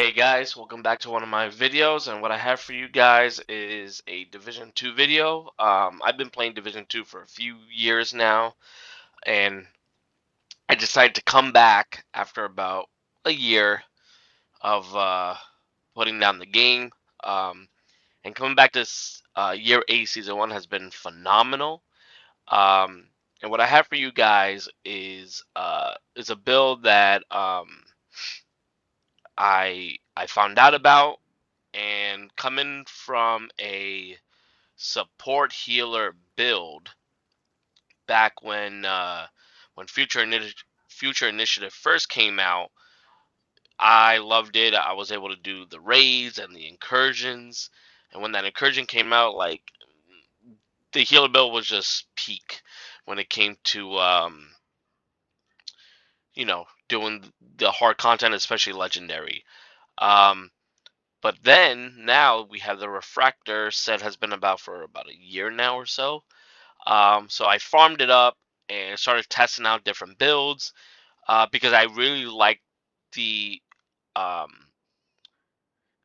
Hey guys, welcome back to one of my videos, and what I have for you guys is a Division 2 video. I've been playing Division 2 for a few years now, and I decided to come back after about a year of putting down the game. Um, and coming back this year 8 Season 1 has been phenomenal. Um, and what I have for you guys is a build that I found out about. And coming from a support healer build back when Future Initiative first came out, I loved it. I was able to do the raids and the incursions, and when that incursion came out, like the healer build was just peak when it came to doing the hard content, especially legendary. Um, But then now we have the Refractor set has been about for about a year now or so. So I farmed it up and started testing out different builds because the um,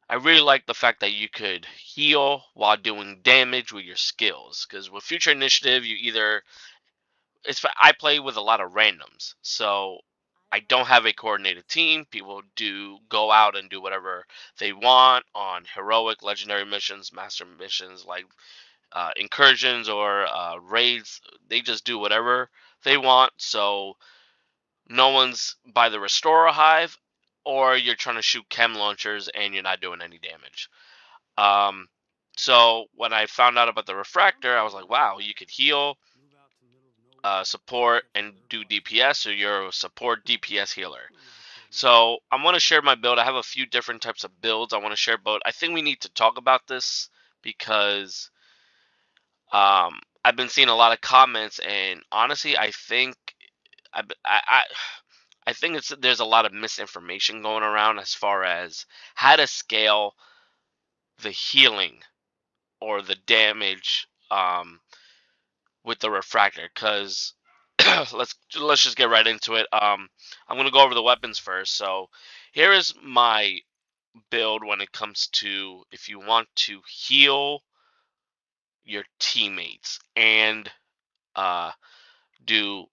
I really like the fact that you could heal while doing damage with your skills. Because with Future Initiative, I play with a lot of randoms, so I don't have a coordinated team. People do go out and do whatever they want on heroic, legendary missions, master missions, like incursions or raids. They just do whatever they want. So no one's by the Restorer Hive, or you're trying to shoot chem launchers and you're not doing any damage. Um, so when I found out about the Refractor, I was like, wow, you could heal, support, and do DPS, so you're a support DPS healer. So I want to share my build. I have a few different types of builds I want to share, but I think we need to talk about this because I've been seeing a lot of comments, and honestly, I, I, I think there's a lot of misinformation going around as far as how to scale the healing or the damage with the refractor. Because let's just get right into it. I'm gonna go over the weapons first. So here is my build when it comes to if you want to heal your teammates and uh, do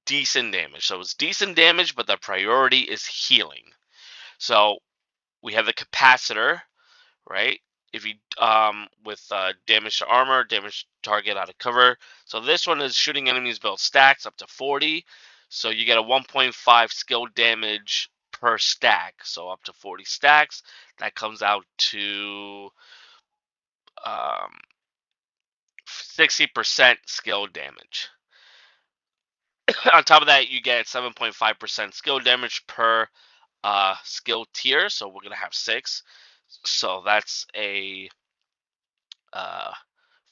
decent damage. So it's decent damage, but the priority is healing. So we have the capacitor, right? If you with damage to armor, damage target out of cover. So this one is shooting enemies build stacks up to 40. So you get a 1.5 skill damage per stack. So up to 40 stacks. That comes out to 60% skill damage. On top of that, you get 7.5% skill damage per skill tier. So we're gonna have 6. So that's a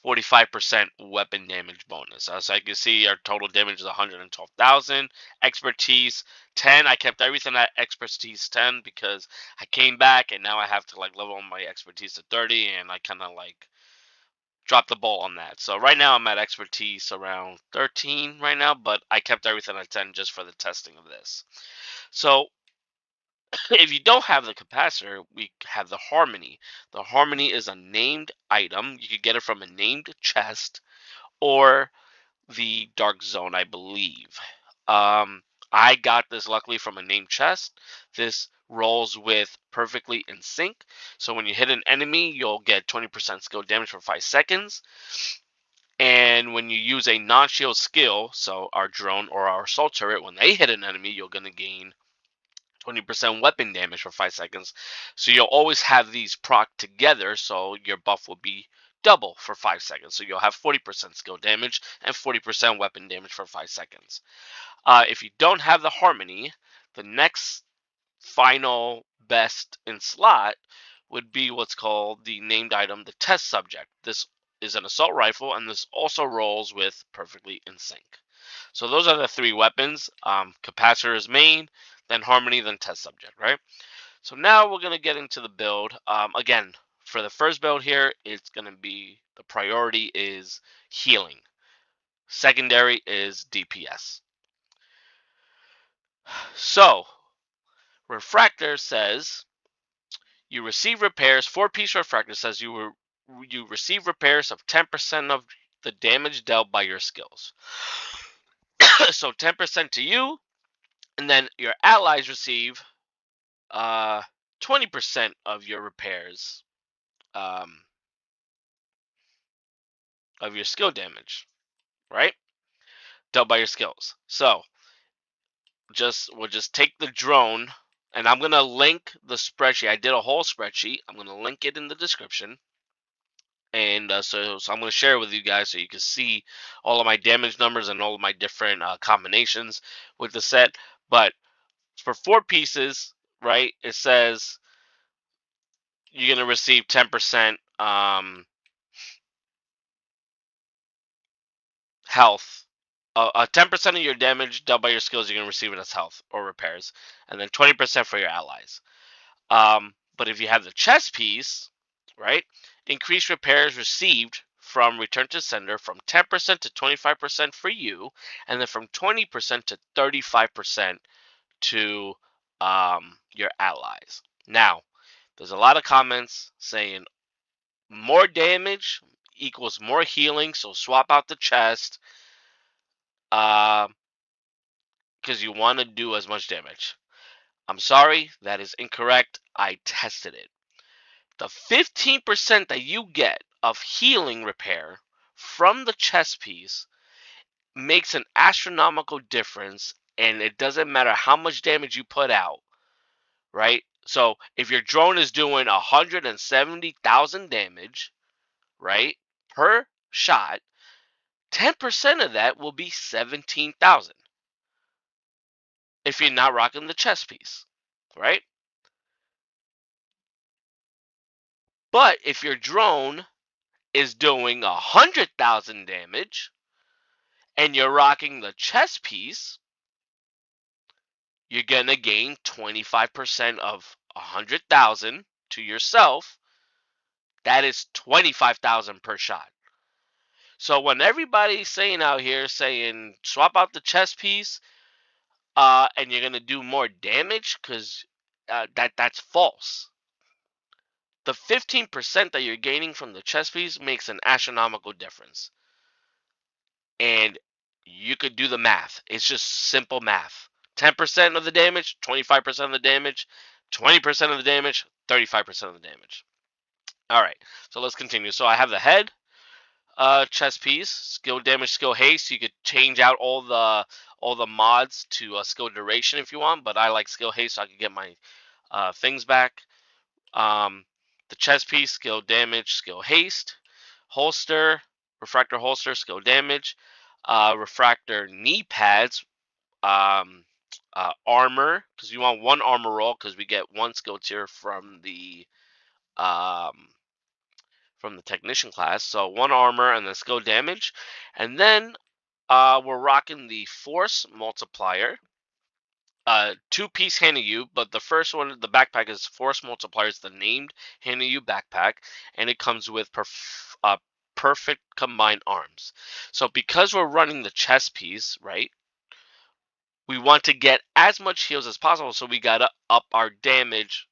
45% weapon damage bonus. So you can see, our total damage is 112,000. Expertise 10. I kept everything at expertise 10 because I came back and now I have to like level my expertise to 30, and I kind of like dropped the ball on that. So right now I'm at expertise around 13 right now, but I kept everything at 10 just for the testing of this. So if you don't have the capacitor, we have the harmony. The harmony is a named item. You could get it from a named chest or the dark zone, I believe. I got this luckily from a named chest. This rolls with perfectly in sync. So when you hit an enemy, you'll get 20% skill damage for 5 seconds. And when you use a non-shield skill, so our drone or our assault turret, when they hit an enemy, you're going to gain 20% weapon damage for 5 seconds. So you'll always have these proc together, so your buff will be double for 5 seconds. So you'll have 40% skill damage and 40% weapon damage for 5 seconds. If you don't have the harmony, the next final best in slot would be what's called the named item, the test subject. This is an assault rifle, and this also rolls with perfectly in sync. So those are the 3 weapons. Capacitor is main, then harmony, then test subject, right? So now we're going to get into the build. Again, for the first build here, it's going to be, the priority is healing. Secondary is DPS. So, Refractor says, You receive repairs. 4-piece refractor says you receive repairs of 10% of the damage dealt by your skills. So 10% to you, and then your allies receive 20% of your repairs, of your skill damage, right? Dealt by your skills. So we'll just take the drone, and I'm gonna link the spreadsheet. I did a whole spreadsheet. I'm gonna link it in the description, and so I'm gonna share it with you guys so you can see all of my damage numbers and all of my different combinations with the set. But for 4 pieces, right? It says you're gonna receive 10% health. 10% of your damage dealt by your skills, you're gonna receive it as health or repairs, and then 20% for your allies. But if you have the chest piece, right, increased repairs received from return to sender from 10% to 25% for you, and then from 20% to 35% to your allies. Now, there's a lot of comments saying more damage equals more healing, so swap out the chest because you want to do as much damage. I'm sorry, that is incorrect. I tested it. The 15% that you get of healing repair from the chest piece makes an astronomical difference, and it doesn't matter how much damage you put out, right? So if your drone is doing 170,000 damage, right, per shot, 10% of that will be 17,000 if you're not rocking the chest piece, right? But if your drone is doing 100,000 damage and you're rocking the chest piece, you're gonna gain 25% of 100,000 to yourself. That is 25,000 per shot. So when everybody's saying out here saying swap out the chest piece, and you're gonna do more damage, because that's false. The 15% that you're gaining from the chest piece makes an astronomical difference. And you could do the math. It's just simple math. 10% of the damage, 25% of the damage, 20% of the damage, 35% of the damage. All right, so let's continue. So I have the head, chest piece, skill damage, skill haste. You could change out all the mods to skill duration if you want, but I like skill haste so I can get my things back. The chest piece, skill damage, skill haste, holster, refractor holster, skill damage, refractor knee pads, um, armor, because you want one armor roll because we get one skill tier um, from the technician class. So one armor and then skill damage, and then we're rocking the force multiplier. 2-piece Hanu, but the first one, the backpack is Force Multiplier. It's the named Hanu backpack, and it comes with perfect combined arms. So because we're running the chest piece, right, we want to get as much heals as possible, so we gotta up our damage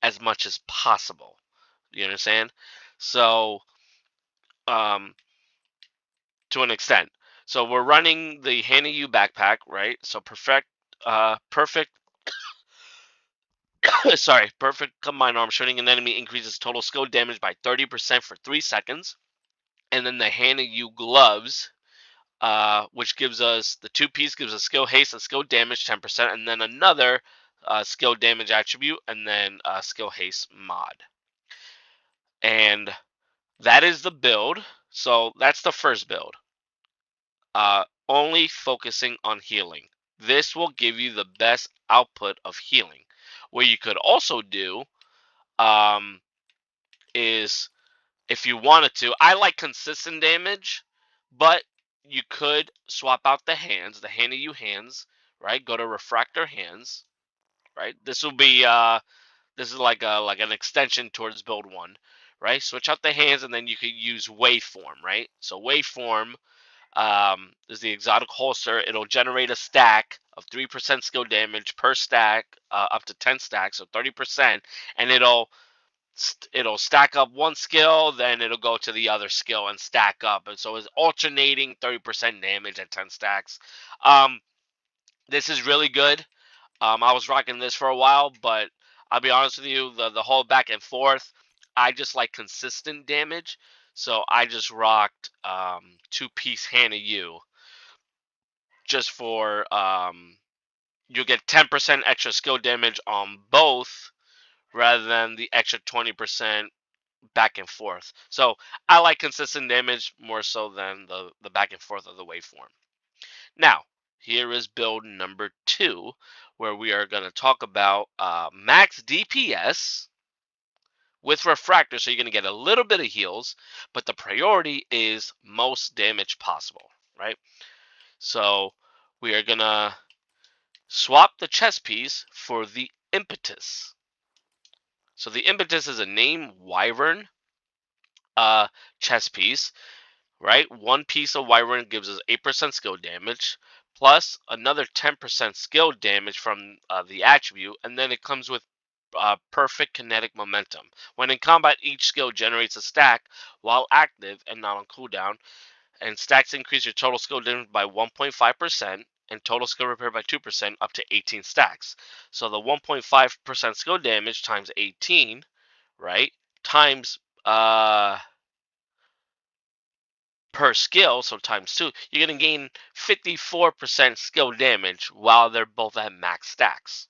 as much as possible. You understand? So, um, to an extent. So we're running the Hanu backpack, right? So perfect sorry, perfect combined arm. Shooting an enemy increases total skill damage by 30% for 3 seconds. And then the Hanu gloves, which gives us the 2-piece, gives us skill haste and skill damage 10%, and then another skill damage attribute, and then skill haste mod. And that is the build. So that's the first build. Only focusing on healing. This will give you the best output of healing. What you could also do is, if you wanted to, I like consistent damage, but you could swap out the hands, the Hanu hands, right? Go to refractor hands, right? This is like an extension towards build 1, right? Switch out the hands, and then you could use waveform, right? So waveform is the exotic holster. It'll generate a stack of 3% skill damage per stack, up to 10 stacks, so 30%, and it'll it'll stack up one skill, then it'll go to the other skill and stack up. And so it's alternating 30% damage at 10 stacks. This is really good. I was rocking this for a while, but I'll be honest with you, the whole back and forth, I just like consistent damage. So I just rocked 2-piece Hannah U just for you get 10% extra skill damage on both rather than the extra 20% back and forth. So I like consistent damage more so than the back and forth of the waveform. Now, here is build number 2, where we are going to talk about max DPS with Refractor. So you're going to get a little bit of heals, but the priority is most damage possible, right? So we are going to swap the chess piece for the Impetus. So the Impetus is a name Wyvern chess piece, right? One piece of Wyvern gives us 8% skill damage, plus another 10% skill damage from the attribute, and then it comes with perfect kinetic momentum. When in combat, each skill generates a stack while active and not on cooldown, and stacks increase your total skill damage by 1.5% and total skill repair by 2% up to 18 stacks. So the 1.5% skill damage times 18, right, times per skill, so times 2, you're going to gain 54% skill damage while they're both at max stacks.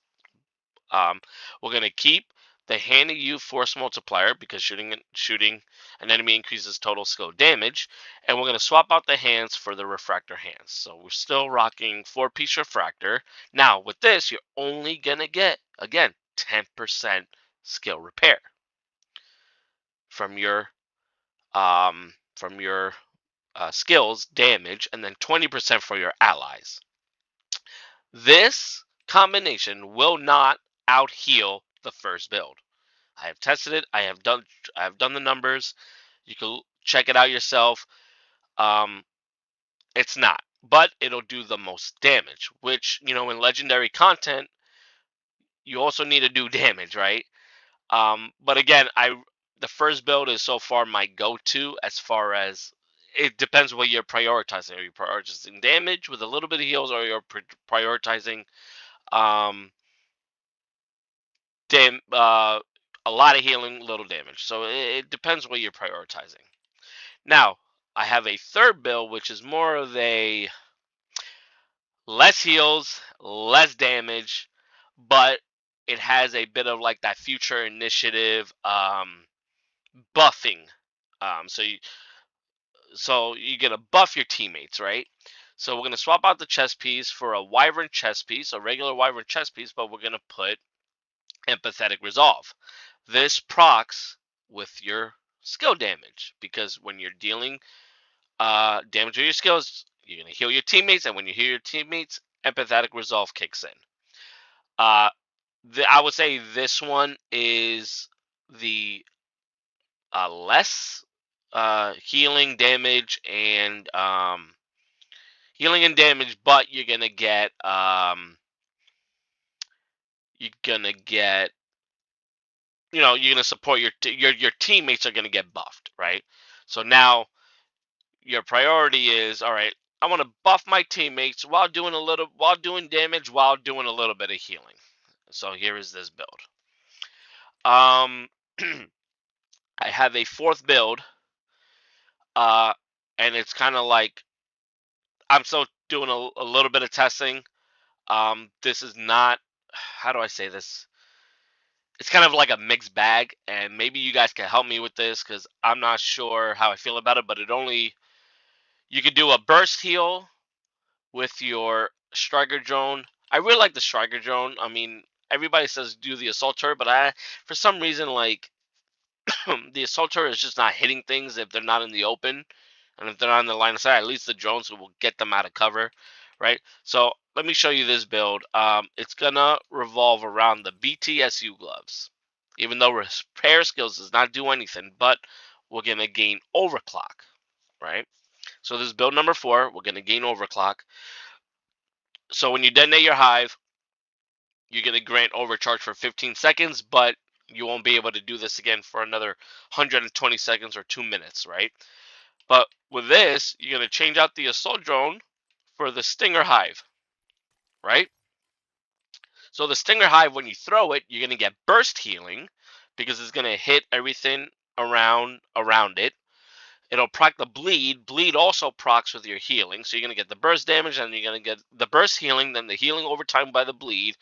We're going to keep the Hannah U force multiplier because shooting an enemy increases total skill damage, and we're going to swap out the hands for the Refractor hands. So we're still rocking 4-piece Refractor. Now with this, you're only going to get, again, 10% skill repair from your skills, damage, and then 20% for your allies. This combination will not out heal the first build. I have tested it. I have done the numbers. You can check it out yourself. It's not, but it'll do the most damage. Which, in legendary content, you also need to do damage, right? But again, the first build is so far my go-to as far as it depends what you're prioritizing. Are you prioritizing damage with a little bit of heals, or you're prioritizing a lot of healing, little damage? So it depends what you're prioritizing. Now, I have a third build, which is more of a less heals, less damage, but it has a bit of like that future initiative buffing. So you're gonna buff your teammates, right? So we're gonna swap out the chess piece for a Wyvern chess piece, a regular Wyvern chess piece, but we're gonna put Empathetic Resolve. This procs with your skill damage, because when you're dealing damage with your skills, you're gonna heal your teammates, and when you heal your teammates, Empathetic Resolve kicks in. I would say this one is the less healing damage and but you're gonna get you're gonna support your teammates are gonna get buffed, right? So now your priority is, all right, I want to buff my teammates while doing damage, while doing a little bit of healing. So here is this build. I have a fourth build, and it's kind of like I'm still doing a little bit of testing. This is not, how do I say this? It's kind of like a mixed bag, and maybe you guys can help me with this because I'm not sure how I feel about it. But you could do a burst heal with your striker drone. I really like the striker drone. I mean, everybody says do the assault turret, but for some reason, like the assault turret is just not hitting things if they're not in the open, and if they're not in the line of sight. At least the drones will get them out of cover, right? So let me show you this build. It's gonna revolve around the BTSU gloves, even though repair skills does not do anything, but we're gonna gain overclock, right? So this is build number 4. We're gonna gain overclock. So when you detonate your hive, you're gonna grant overcharge for 15 seconds, but You won't be able to do this again for another 120 seconds or 2 minutes, right? But with this, you're going to change out the assault drone for the Stinger Hive, right? So the Stinger Hive, when you throw it, you're going to get burst healing because it's going to hit everything around it. It'll proc the bleed. Bleed also procs with your healing. So you're going to get the burst damage, and you're going to get the burst healing, then the healing over time by the bleed,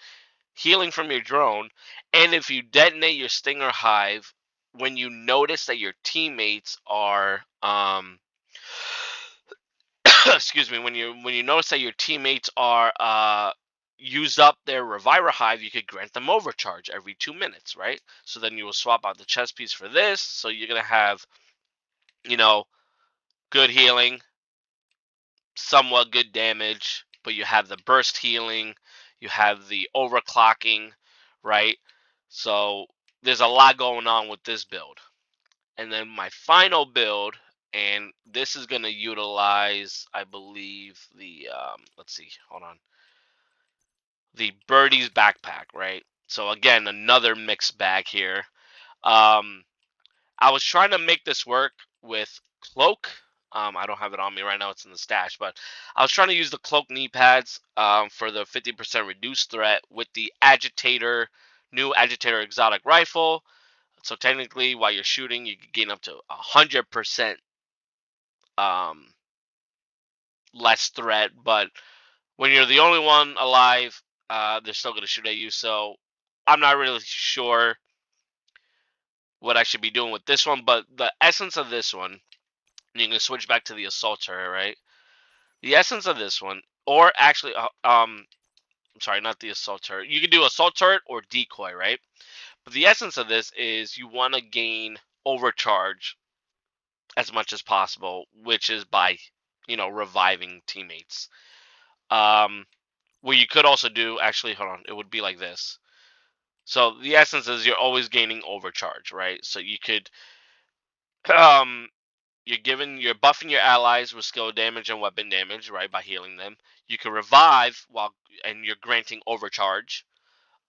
healing from your drone. And if you detonate your Stinger Hive, when you notice that your teammates are excuse me, when you notice that your teammates are used up their Reviver Hive, you could grant them overcharge every 2 minutes, right? So then you will swap out the chest piece for this. So you're gonna have, you know, good healing, somewhat good damage, but you have the burst healing, you have the overclocking, right? So there's a lot going on with this build. And then my final build, and this is going to utilize, I believe, the, let's see, hold on, the Birdie's backpack, right? So again, another mixed bag here. Um, I was trying to make this work with Cloak. I don't have it on me right now. It's in the stash. But I was trying to use the Cloak knee pads for the 50% reduced threat with the Agitator, new Agitator exotic rifle. So technically, while you're shooting, you can gain up to 100% um, less threat. But when you're the only one alive, they're still going to shoot at you. So I'm not really sure what I should be doing with this one. But the essence of this one, you can switch back to the assault turret, right? The essence of this one, or actually, I'm sorry, not the assault turret. You can do assault turret or decoy, right? But the essence of this is you want to gain overcharge as much as possible, which is by, reviving teammates. What you could also do, actually, hold on, it would be like this. So the essence is you're always gaining overcharge, right? So you could, um, you're buffing your allies with skill damage and weapon damage, right, by healing them. You can revive and you're granting overcharge,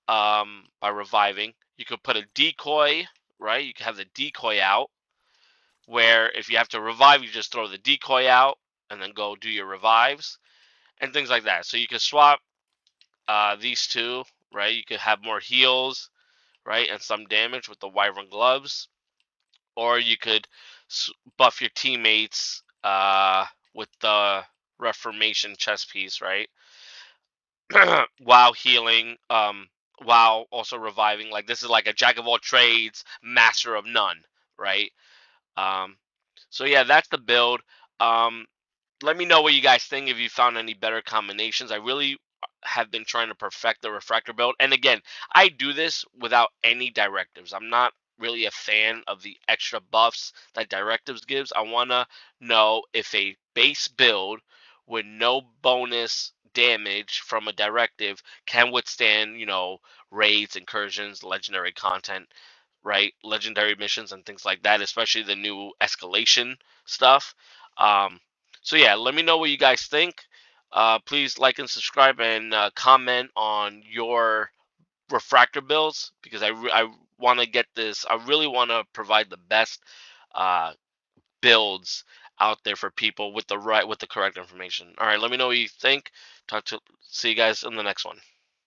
by reviving. You could put a decoy, right? You can have the decoy out, where if you have to revive, you just throw the decoy out and then go do your revives and things like that. So you can swap these two, right? You could have more heals, right, and some damage with the Wyvern gloves, or you could buff your teammates with the Reformation chest piece, right, while healing, while also reviving. Like this is like a jack of all trades, master of none, right? Um, so yeah, that's the build. Um, Let me know what you guys think, if you found any better combinations. I really have been trying to perfect the refractor build. And again, I do this without any directives. I'm not really a fan of the extra buffs that directives gives. I want to know if a base build with no bonus damage from a directive can withstand, raids, incursions, legendary content, right? Legendary missions and things like that, especially the new escalation stuff. Um, so yeah, let me know what you guys think. Please like and subscribe, and comment on your refractor builds, because I want to get this. I really want to provide the best uh, builds out there for people with the correct information. All right, let me know what you think. See you guys in the next one.